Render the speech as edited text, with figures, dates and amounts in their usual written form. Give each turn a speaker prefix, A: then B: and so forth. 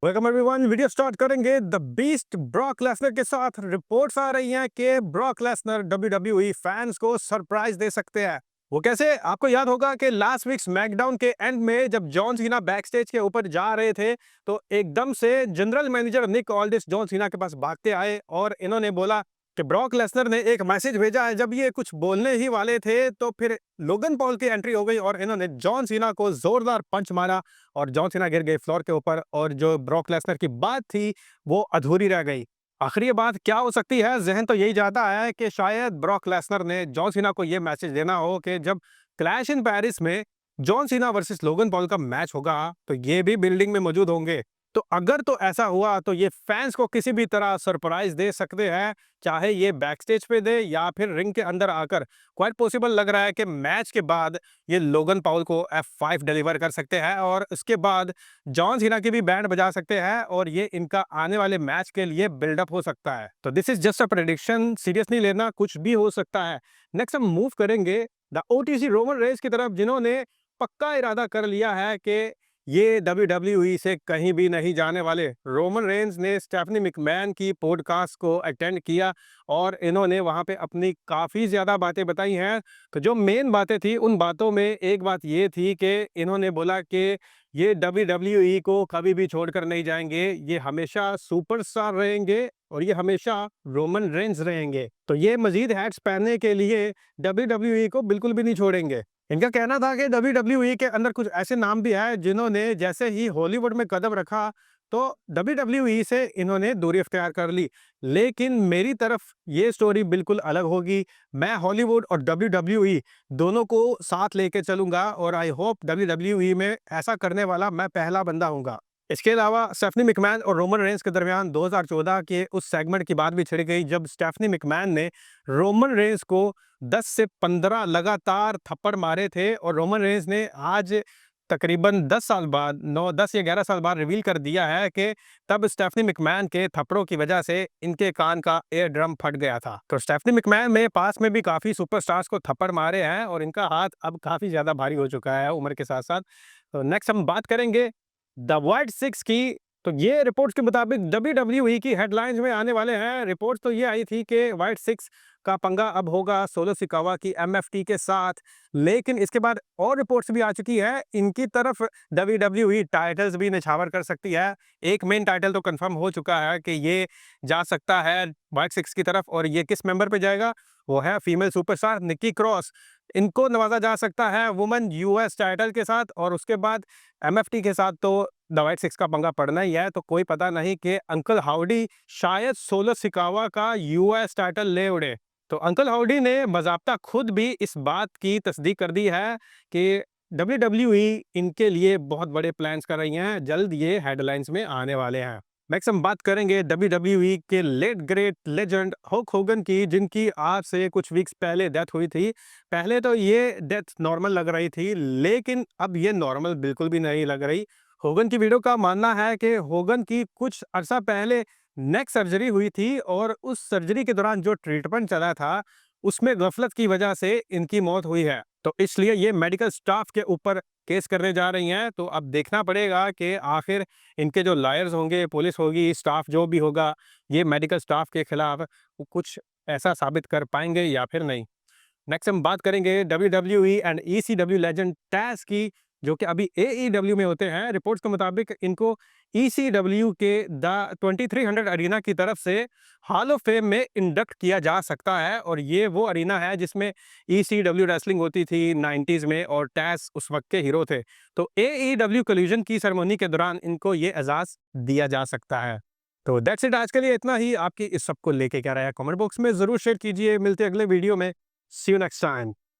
A: Welcome everyone. Video start करेंगे the beast Brock Lesnar के साथ। रिपोर्ट्स आ रही हैं कि ब्रॉक लेसनर डब्ल्यूडब्ल्यूई फैंस को सरप्राइज दे सकते हैं। वो कैसे? आपको याद होगा कि लास्ट वीक स्मैकडाउन के एंड में जब जॉन सीना बैक स्टेज के ऊपर जा रहे थे तो एकदम से जनरल मैनेजर निक ऑल्डिस जॉन सीना के पास भागते आए और इन्होंने बोला कि ब्रॉक लेसनर ने एक मैसेज भेजा है। जब ये कुछ बोलने ही वाले थे तो फिर लोगन पॉल की एंट्री हो गई और इन्होंने जॉन सीना को जोरदार पंच मारा और जॉन सीना गिर गए फ्लोर के ऊपर और जो ब्रॉक लेसनर की बात थी वो अधूरी रह गई। आखिर ये बात क्या हो सकती है? ज़हन तो यही चाहता है कि शायद ब्रॉक लेसनर ने जॉन सीना को ये मैसेज देना हो कि जब क्लैश इन पेरिस में John Cena versus Logan Paul का मैच होगा तो ये भी बिल्डिंग में मौजूद होंगे। तो अगर तो ऐसा हुआ तो ये फैंस को किसी भी तरह सरप्राइज दे सकते हैं, चाहे ये बैक स्टेज पे दे या फिर रिंग के अंदर आकर। क्वाइट पॉसिबल लग रहा है कि मैच के बाद ये लोगन पॉल को F5 डिलीवर कर सकते हैं और उसके बाद जॉन सीना की भी बैंड बजा सकते हैं और ये इनका आने वाले मैच के लिए बिल्डअप हो सकता है। तो this is just a prediction, serious नहीं लेना, कुछ भी हो सकता है। नेक्स्ट हम मूव करेंगे द ओटीसी रोमन रेंज की तरफ, जिन्होंने पक्का इरादा कर लिया है कि ये WWE से कहीं भी नहीं जाने वाले। रोमन रेंज ने स्टेफनी मैकमैन की पॉडकास्ट को अटेंड किया और इन्होंने वहां पे अपनी काफ़ी ज़्यादा बातें बताई हैं। तो जो मेन बातें थी उन बातों में एक बात ये थी कि इन्होंने बोला कि ये WWE को कभी भी छोड़कर नहीं जाएंगे, ये हमेशा सुपरस्टार रहेंगे और ये हमेशा रोमन रेंज रहेंगे। तो ये मजीद हैट्स पहनने के लिए WWE को बिल्कुल भी नहीं छोड़ेंगे। इनका कहना था कि WWE के अंदर कुछ ऐसे नाम भी हैं जिन्होंने जैसे ही हॉलीवुड में कदम रखा तो WWE से इन्होंने दूरी इख्तियार कर ली। लेकिन मेरी तरफ ये स्टोरी बिल्कुल अलग होगी। मैं हॉलीवुड और WWE दोनों को साथ लेके चलूंगा और आई होप WWE में ऐसा करने वाला मैं पहला बंदा हूंगा। इसके अलावा स्टेफनी मैकमैन और रोमन रेंज के दरमियान 2014 के उस सेगमेंट की बात भी छिड़ गई जब स्टेफनी मैकमैन ने रोमन रेंज को 10 से 15 लगातार थप्पड़ मारे थे और रोमन रेंज ने आज तकरीबन 10 साल बाद 10 या 11 साल बाद रिवील कर दिया है कि तब स्टेफनी मैकमैन के थप्पड़ों की वजह से इनके कान का एयर ड्रम फट गया था। तो स्टेफनी मैकमैन में पास में भी काफ़ी सुपरस्टार्स को थप्पड़ मारे हैं और इनका हाथ अब काफ़ी ज़्यादा भारी हो चुका है उम्र के साथ साथ। तो नेक्स्ट हम बात करेंगे द वाइट सिक्स की। तो ये रिपोर्ट्स के मुताबिक WWE की हेडलाइंस में आने वाले हैं। रिपोर्ट तो ये आई थी कि वाइट सिक्स का पंगा अब होगा सोलो सिकावा की MFT के साथ, लेकिन इसके बाद और रिपोर्ट्स भी आ चुकी है इनकी तरफ WWE टाइटल्स भी निछावर कर सकती है। एक मेन टाइटल तो कंफर्म हो चुका है कि ये जा सकता है वाइट सिक्स की तरफ और ये किस मेंबर पे जाएगा? वो है फीमेल सुपरस्टार निक्की क्रॉस। इनको नवाजा जा सकता है वुमेन US टाइटल के साथ और उसके बाद MFT के साथ तो द वाइट सिक्स का पंगा पड़ना ही है। तो कोई पता नहीं कि अंकल हाउडी शायद सोलो सिकावा का US टाइटल ले उड़े। तो अंकल हाउडी ने बाज़ाब्ता खुद भी इस बात की तस्दीक कर दी है कि WWE इनके लिए बहुत बड़े प्लान्स कर रही हैं, जल्द ये हेडलाइंस में आने वाले हैं। नेक्स्ट हम बात करेंगे WWE के late great legend Hulk Hogan की, जिनकी आज से कुछ वीक्स पहले डेथ हुई थी। पहले तो ये डेथ नॉर्मल लग रही थी लेकिन अब ये नॉर्मल बिल्कुल भी नहीं लग रही। होगन की वीडियो का मानना है कि होगन की कुछ अरसा पहले नेक सर्जरी हुई थी और उस सर्जरी के दौरान जो ट्रीटमेंट चला था उसमें गफलत की वजह से इनकी मौत हुई है। तो इसलिए ये मेडिकल स्टाफ के ऊपर केस करने जा रही हैं। तो अब देखना पड़ेगा कि आखिर इनके जो लॉयर्स होंगे, पुलिस होगी, स्टाफ जो भी होगा, ये मेडिकल स्टाफ के खिलाफ कुछ ऐसा साबित कर पाएंगे या फिर नहीं। नेक्स्ट हम बात करेंगे WWE and ECW legend Taz की, जो कि अभी AEW में होते हैं। रिपोर्ट्स के मुताबिक इनको ECW के द 2300 अरीना की तरफ से हॉल ऑफ फेम में इंडक्ट किया जा सकता है और ये वो अरीना है जिसमें ECW रेसलिंग होती थी 90s में और टैज उस वक्त के हीरो थे। तो AEW कल्यूजन की सेरेमनी के दौरान इनको ये एजाज दिया जा सकता है। तो दैट्स इट, आज के लिए इतना ही। आपकी इस सब को लेके क्या राय है कमेंट बॉक्स में ज़रूर शेयर कीजिए। मिलते हैं अगले वीडियो में। See you next time.